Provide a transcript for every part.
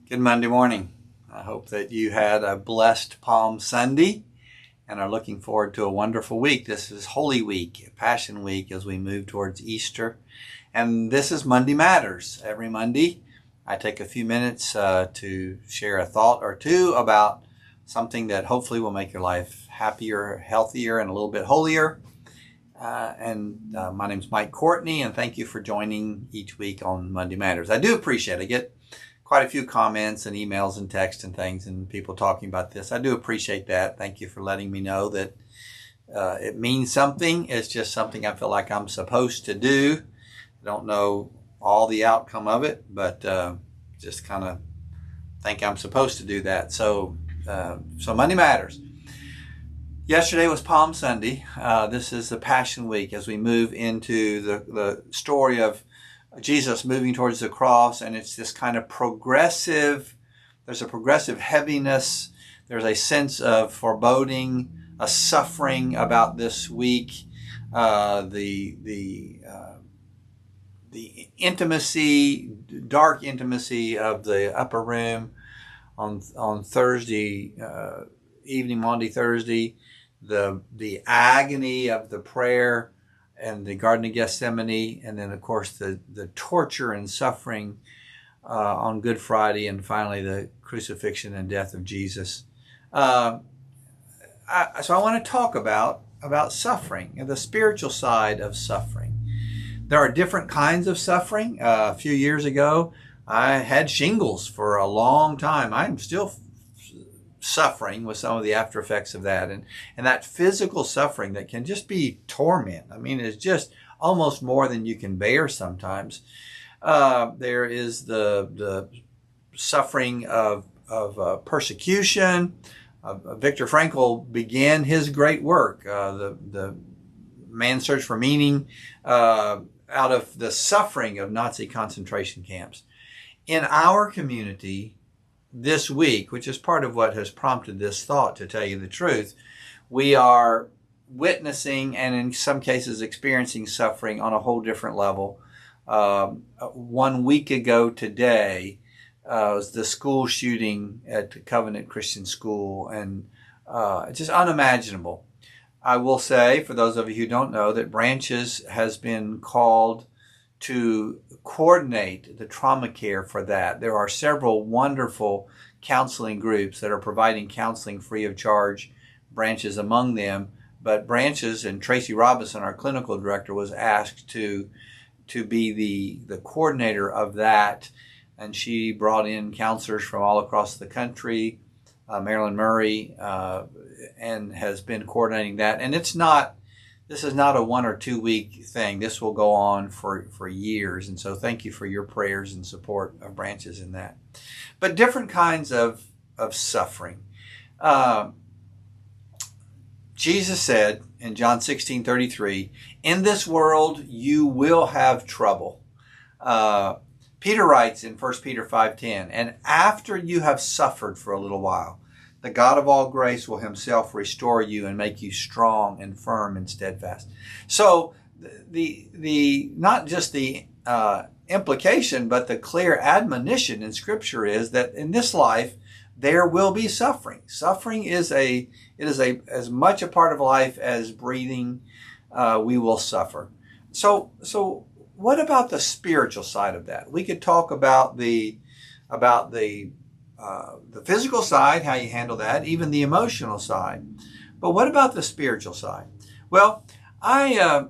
Good Monday morning. I hope that you had a blessed Palm Sunday and are looking forward to a wonderful week. This is Holy Week, Passion Week, as we move towards Easter. And this is Monday Matters. Every Monday, I take a few minutes to share a thought or two about something that hopefully will make your life happier, healthier, and a little bit holier. My name's Mike Courtney, and thank you for joining each week on Monday Matters. I do appreciate it. I get quite a few comments and emails and texts and things and people talking about this. I do appreciate that. Thank you for letting me know that it means something. It's just something I feel like I'm supposed to do. I don't know all the outcome of it, but just kind of think I'm supposed to do that. So Monday Matters. Yesterday was Palm Sunday. This is the Passion Week as we move into the story of Jesus moving towards the cross, and it's this kind of there's a progressive heaviness. There's a sense of foreboding, a suffering about this week. The intimacy, dark intimacy of the upper room on Thursday evening, Maundy Thursday, the agony of the prayer and the Garden of Gethsemane, and then, of course, the torture and suffering on Good Friday, and finally the crucifixion and death of Jesus. So I want to talk about suffering and the spiritual side of suffering. There are different kinds of suffering. A few years ago, I had shingles for a long time. I'm still suffering with some of the after effects of that, and that physical suffering that can just be torment. I mean, it's just almost more than you can bear sometimes. There is the suffering of persecution. Viktor Frankl began his great work, the Man's Search for Meaning, out of the suffering of Nazi concentration camps. In our community this week, which is part of what has prompted this thought, to tell you the truth, we are witnessing and in some cases experiencing suffering on a whole different level. 1 week ago today was the school shooting at Covenant Christian School, and it's just unimaginable. I will say, for those of you who don't know, that Branches has been called to coordinate the trauma care for that. There are several wonderful counseling groups that are providing counseling free of charge, Branches among them. But Branches, and Tracy Robinson, our clinical director, was asked to be the coordinator of that. And she brought in counselors from all across the country, Marilyn Murray, and has been coordinating that. And this is not a 1 or 2 week thing. This will go on for years. And so thank you for your prayers and support of Branches in that. But different kinds of suffering. Jesus said in John 16:33, "In this world you will have trouble." Peter writes in 1 Peter 5:10, "And after you have suffered for a little while, the God of all grace will himself restore you and make you strong and firm and steadfast." So the not just the implication, but the clear admonition in Scripture is that in this life there will be suffering. Suffering is as much a part of life as breathing. We will suffer. So what about the spiritual side of that? We could talk about the physical side, how you handle that, even the emotional side. But what about the spiritual side? Well, I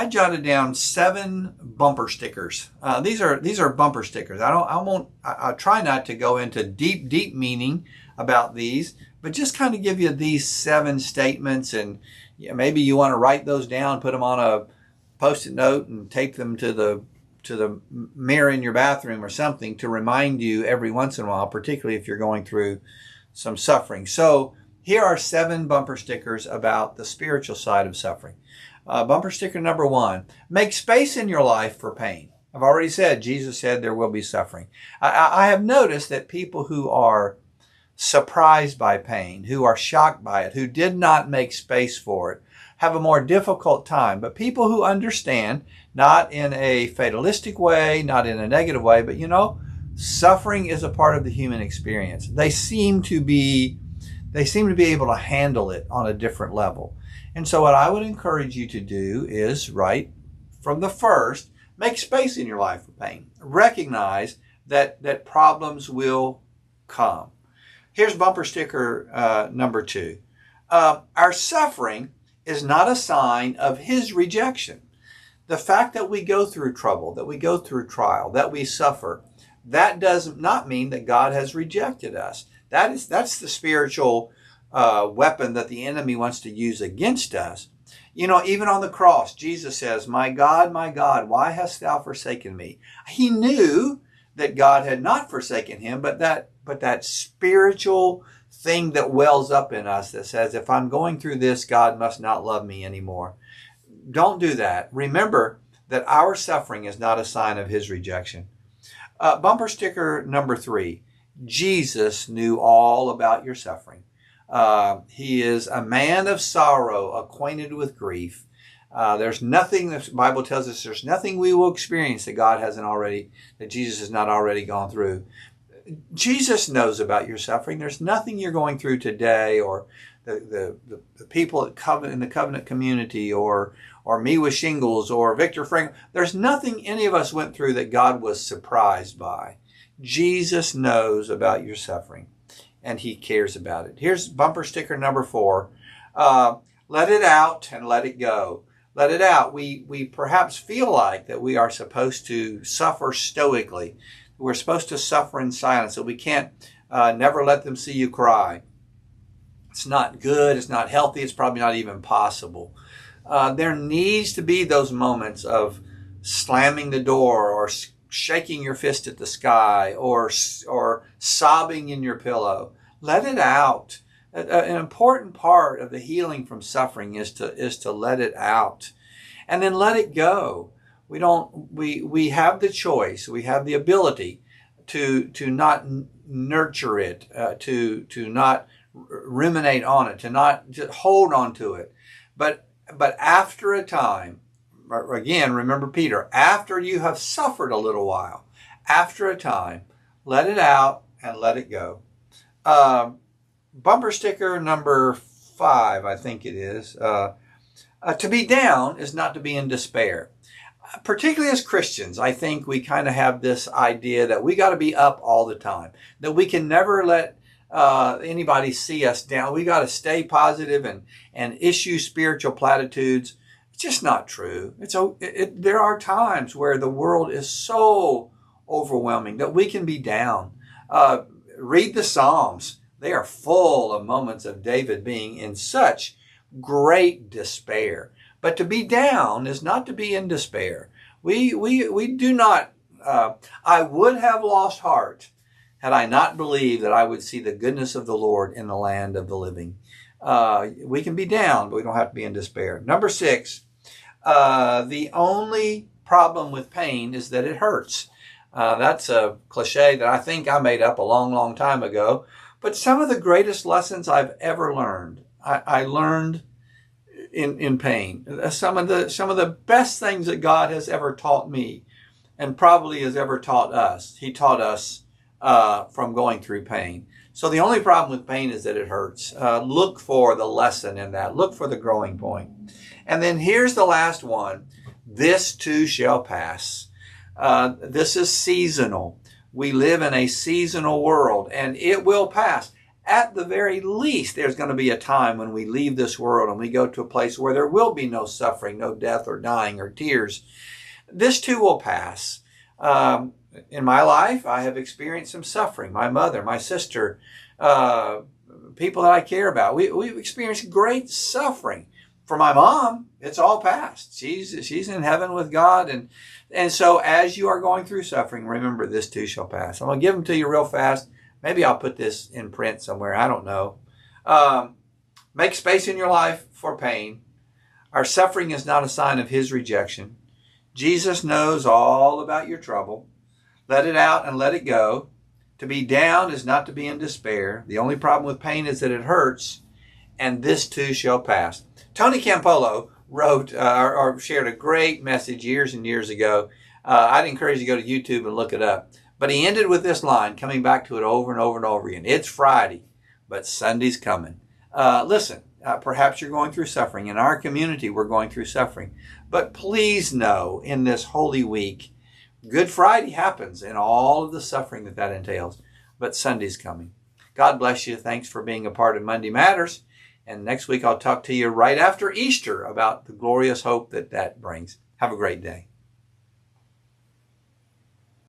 jotted down 7 bumper stickers. These are bumper stickers. I try not to go into deep meaning about these, but just kind of give you these 7 statements, and maybe you want to write those down, put them on a Post-it note, and tape them to the mirror in your bathroom or something to remind you every once in a while, particularly if you're going through some suffering. So here are 7 bumper stickers about the spiritual side of suffering. Bumper sticker number 1, make space in your life for pain. I've already said, Jesus said there will be suffering. I have noticed that people who are surprised by pain, who are shocked by it, who did not make space for it, have a more difficult time. But people who understand, not in a fatalistic way, not in a negative way, but Suffering is a part of the human experience. They seem to be able to handle it on a different level. And so what I would encourage you to do is, right from the first, make space in your life for pain. Recognize that problems will come. Here's bumper sticker number 2. Our suffering is not a sign of His rejection. The fact that we go through trouble, that we go through trial, that we suffer, that does not mean that God has rejected us. That's the spiritual weapon that the enemy wants to use against us. You know, even on the cross, Jesus says, my God, why hast thou forsaken me? He knew that God had not forsaken him, but that spiritual thing that wells up in us that says, if I'm going through this, God must not love me anymore. Don't do that. Remember that our suffering is not a sign of His rejection. Bumper sticker number 3. Jesus knew all about your suffering. He is a man of sorrow, acquainted with grief. There's nothing, the Bible tells us there's nothing we will experience that Jesus has not already gone through. Jesus knows about your suffering. There's nothing you're going through today, or the people in the covenant community, or me with shingles, or Victor Frank. There's nothing any of us went through that God was surprised by. Jesus knows about your suffering, and He cares about it. Here's bumper sticker number 4. Let it out and let it go. Let it out. We perhaps feel like that we are supposed to suffer stoically. We're supposed to suffer in silence, that we can't never let them see you cry. It's not good. It's not healthy. It's probably not even possible. There needs to be those moments of slamming the door, or shaking your fist at the sky, or sobbing in your pillow. Let it out. An important part of the healing from suffering is to let it out, and then let it go. We have the choice. We have the ability to not nurture it, to not ruminate on it, to not just hold on to it. But after a time, again, remember Peter, after you have suffered a little while, after a time, let it out and let it go. Bumper sticker number 5, I think it is. To be down is not to be in despair. Particularly as Christians, I think we kind of have this idea that we got to be up all the time, that we can never let anybody see us down. We got to stay positive and issue spiritual platitudes. It's just not true. There are times where the world is so overwhelming that we can be down. Read the Psalms. They are full of moments of David being in such great despair. But to be down is not to be in despair. We do not, I would have lost heart had I not believed that I would see the goodness of the Lord in the land of the living. We can be down, but we don't have to be in despair. Number 6, the only problem with pain is that it hurts. That's a cliche that I think I made up a long, long time ago. But some of the greatest lessons I've ever learned, I learned in pain. Some of the best things that God has ever taught me, and probably has ever taught us, He taught us from going through pain. So the only problem with pain is that it hurts. Look for the lesson in that. Look for the growing point. And then here's the last one. This too shall pass. This is seasonal. We live in a seasonal world, and it will pass. At the very least, there's going to be a time when we leave this world and we go to a place where there will be no suffering, no death or dying or tears. This too will pass. In my life, I have experienced some suffering. My mother, my sister, people that I care about. We've experienced great suffering. For my mom, it's all past. She's in heaven with God. And so as you are going through suffering, remember, this too shall pass. I'm going to give them to you real fast. Maybe I'll put this in print somewhere. I don't know. Make space in your life for pain. Our suffering is not a sign of His rejection. Jesus knows all about your trouble. Let it out and let it go. To be down is not to be in despair. The only problem with pain is that it hurts. And this too shall pass. Tony Campolo wrote or shared a great message years and years ago. I'd encourage you to go to YouTube and look it up. But he ended with this line, coming back to it over and over and over again. It's Friday, but Sunday's coming. Listen, perhaps you're going through suffering. In our community, we're going through suffering. But please know, in this Holy Week, Good Friday happens and all of the suffering that entails. But Sunday's coming. God bless you. Thanks for being a part of Monday Matters. And next week I'll talk to you right after Easter about the glorious hope that brings. Have a great day.